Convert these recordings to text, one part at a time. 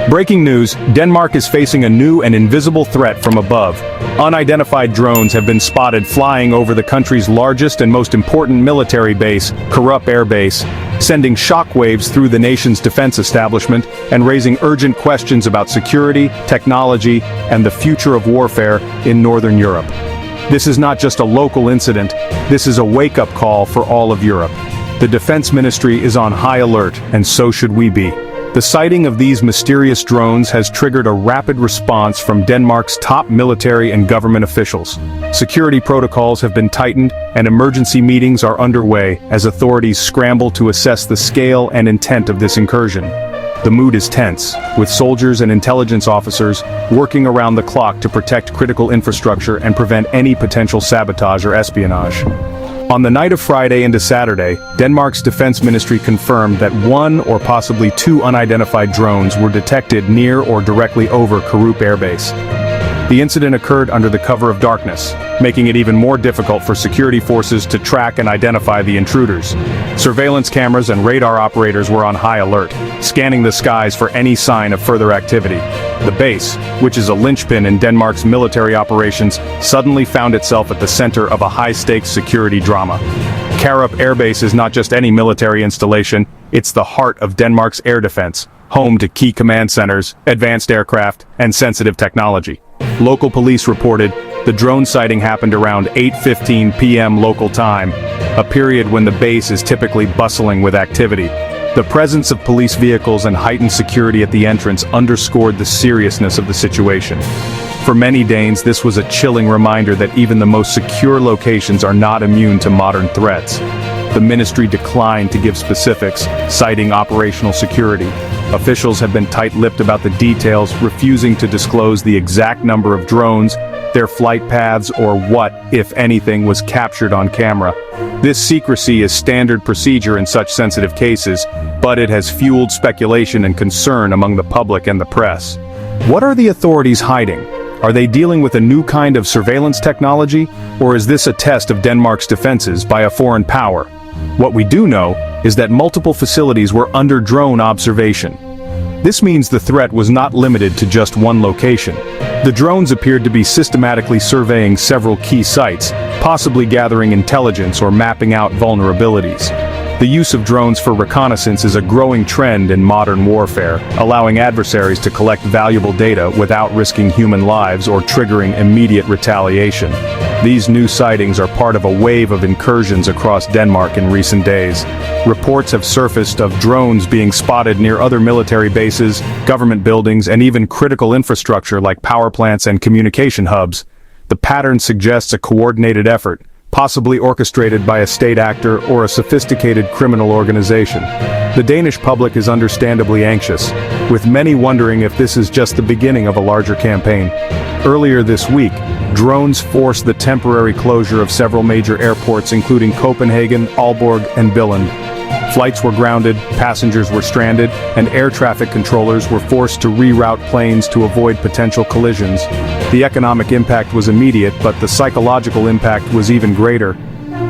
Breaking news, Denmark is facing a new and invisible threat from above. Unidentified drones have been spotted flying over the country's largest and most important military base, Karup Air Base, sending shockwaves through the nation's defense establishment and raising urgent questions about security, technology, and the future of warfare in Northern Europe. This is not just a local incident, this is a wake-up call for all of Europe. The Defense Ministry is on high alert, and so should we be. The sighting of these mysterious drones has triggered a rapid response from Denmark's top military and government officials. Security protocols have been tightened, and emergency meetings are underway as authorities scramble to assess the scale and intent of this incursion. The mood is tense, with soldiers and intelligence officers working around the clock to protect critical infrastructure and prevent any potential sabotage or espionage. On the night of Friday into Saturday, Denmark's defense ministry confirmed that one or possibly two unidentified drones were detected near or directly over Karup Air Base. The incident occurred under the cover of darkness, making it even more difficult for security forces to track and identify the intruders. Surveillance cameras and radar operators were on high alert, scanning the skies for any sign of further activity. The base, which is a linchpin in Denmark's military operations, suddenly found itself at the center of a high-stakes security drama. Karup Air Base is not just any military installation, it's the heart of Denmark's air defense, home to key command centers, advanced aircraft, and sensitive technology. Local police reported the drone sighting happened around 8:15 p.m. local time, a period when the base is typically bustling with activity. The presence of police vehicles and heightened security at the entrance underscored the seriousness of the situation. For many Danes, this was a chilling reminder that even the most secure locations are not immune to modern threats. The ministry declined to give specifics, citing operational security. Officials have been tight-lipped about the details, refusing to disclose the exact number of drones, their flight paths, or what, if anything, was captured on camera. This secrecy is standard procedure in such sensitive cases, but it has fueled speculation and concern among the public and the press. What are the authorities hiding? Are they dealing with a new kind of surveillance technology, or is this a test of Denmark's defenses by a foreign power? What we do know is that multiple facilities were under drone observation. This means the threat was not limited to just one location. The drones appeared to be systematically surveying several key sites, possibly gathering intelligence or mapping out vulnerabilities. The use of drones for reconnaissance is a growing trend in modern warfare, allowing adversaries to collect valuable data without risking human lives or triggering immediate retaliation. These new sightings are part of a wave of incursions across Denmark in recent days. Reports have surfaced of drones being spotted near other military bases, government buildings, and even critical infrastructure like power plants and communication hubs. The pattern suggests a coordinated effort, possibly orchestrated by a state actor or a sophisticated criminal organization. The Danish public is understandably anxious, with many wondering if this is just the beginning of a larger campaign. Earlier this week, drones forced the temporary closure of several major airports including Copenhagen, Aalborg, and Billund. Flights were grounded, passengers were stranded, and air traffic controllers were forced to reroute planes to avoid potential collisions. The economic impact was immediate, but the psychological impact was even greater.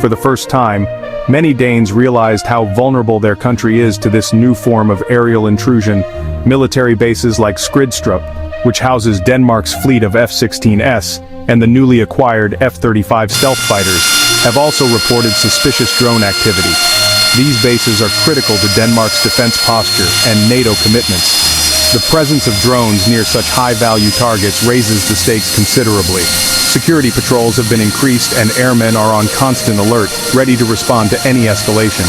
For the first time, many Danes realized how vulnerable their country is to this new form of aerial intrusion. Military bases like Skridstrup, which houses Denmark's fleet of F-16s, and the newly acquired F-35 stealth fighters, have also reported suspicious drone activity. These bases are critical to Denmark's defense posture and NATO commitments. The presence of drones near such high-value targets raises the stakes considerably. Security patrols have been increased and airmen are on constant alert, ready to respond to any escalation.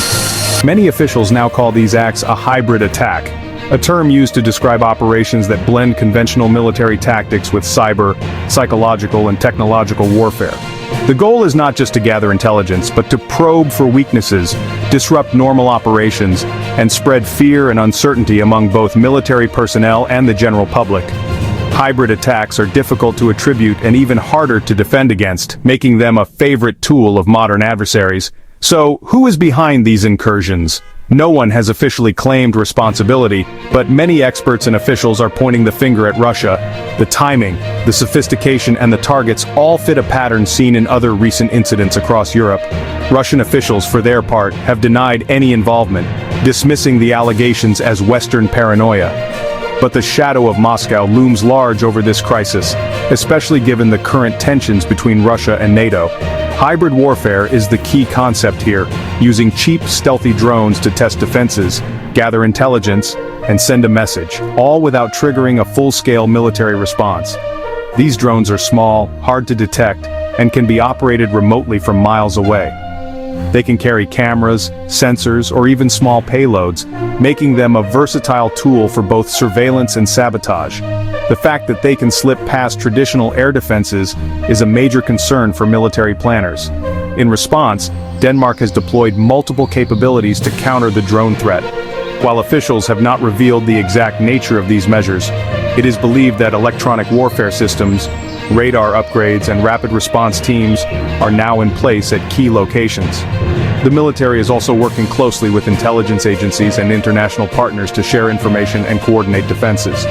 Many officials now call these acts a hybrid attack, a term used to describe operations that blend conventional military tactics with cyber, psychological, and technological warfare. The goal is not just to gather intelligence, but to probe for weaknesses, disrupt normal operations, and spread fear and uncertainty among both military personnel and the general public. Hybrid attacks are difficult to attribute and even harder to defend against, making them a favorite tool of modern adversaries. So, who is behind these incursions? No one has officially claimed responsibility, but many experts and officials are pointing the finger at Russia. The timing, the sophistication, and the targets all fit a pattern seen in other recent incidents across Europe. Russian officials, for their part, have denied any involvement, dismissing the allegations as Western paranoia. But the shadow of Moscow looms large over this crisis, especially given the current tensions between Russia and NATO. Hybrid warfare is the key concept here, using cheap, stealthy drones to test defenses, gather intelligence, and send a message, all without triggering a full-scale military response. These drones are small, hard to detect, and can be operated remotely from miles away. They can carry cameras, sensors, or even small payloads, making them a versatile tool for both surveillance and sabotage. The fact that they can slip past traditional air defenses is a major concern for military planners. In response, Denmark has deployed multiple capabilities to counter the drone threat. While officials have not revealed the exact nature of these measures, it is believed that electronic warfare systems, radar upgrades, and rapid response teams are now in place at key locations. The military is also working closely with intelligence agencies and international partners to share information and coordinate defenses.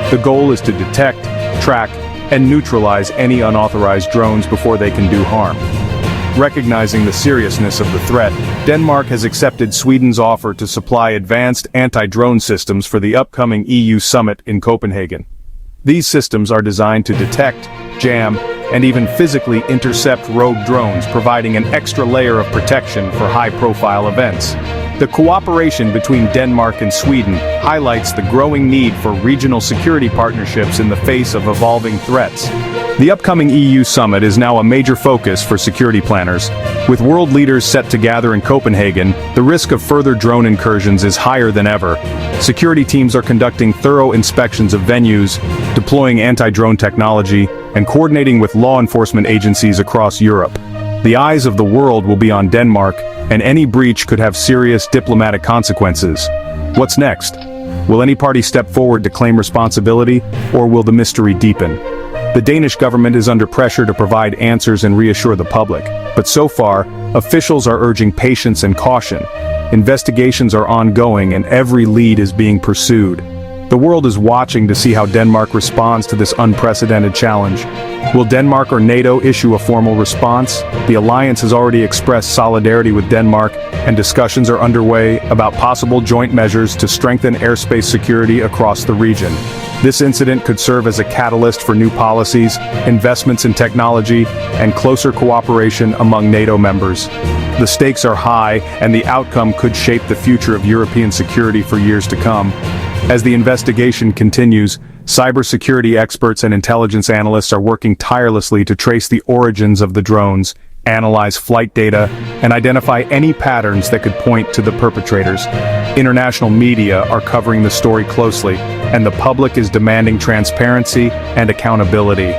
The goal is to detect, track, and neutralize any unauthorized drones before they can do harm. Recognizing the seriousness of the threat, Denmark has accepted Sweden's offer to supply advanced anti-drone systems for the upcoming EU summit in Copenhagen. These systems are designed to detect, jam, and even physically intercept rogue drones, providing an extra layer of protection for high-profile events. The cooperation between Denmark and Sweden highlights the growing need for regional security partnerships in the face of evolving threats. The upcoming EU summit is now a major focus for security planners. With world leaders set to gather in Copenhagen, the risk of further drone incursions is higher than ever. Security teams are conducting thorough inspections of venues, deploying anti-drone technology, and coordinating with law enforcement agencies across Europe. The eyes of the world will be on Denmark, and any breach could have serious diplomatic consequences. What's next? Will any party step forward to claim responsibility, or will the mystery deepen? The Danish government is under pressure to provide answers and reassure the public, but so far, officials are urging patience and caution. Investigations are ongoing and every lead is being pursued. The world is watching to see how Denmark responds to this unprecedented challenge. Will Denmark or NATO issue a formal response? The alliance has already expressed solidarity with Denmark, and discussions are underway about possible joint measures to strengthen airspace security across the region. This incident could serve as a catalyst for new policies, investments in technology, and closer cooperation among NATO members. The stakes are high, and the outcome could shape the future of European security for years to come. As the investigation continues, cybersecurity experts and intelligence analysts are working tirelessly to trace the origins of the drones, analyze flight data, and identify any patterns that could point to the perpetrators. International media are covering the story closely, and the public is demanding transparency and accountability.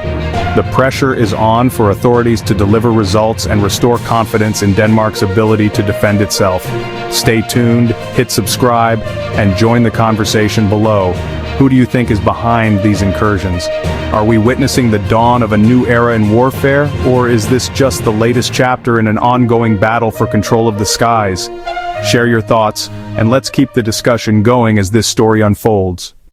The pressure is on for authorities to deliver results and restore confidence in Denmark's ability to defend itself. Stay tuned, hit subscribe, and join the conversation below. Who do you think is behind these incursions? Are we witnessing the dawn of a new era in warfare, or is this just the latest chapter in an ongoing battle for control of the skies? Share your thoughts, and let's keep the discussion going as this story unfolds.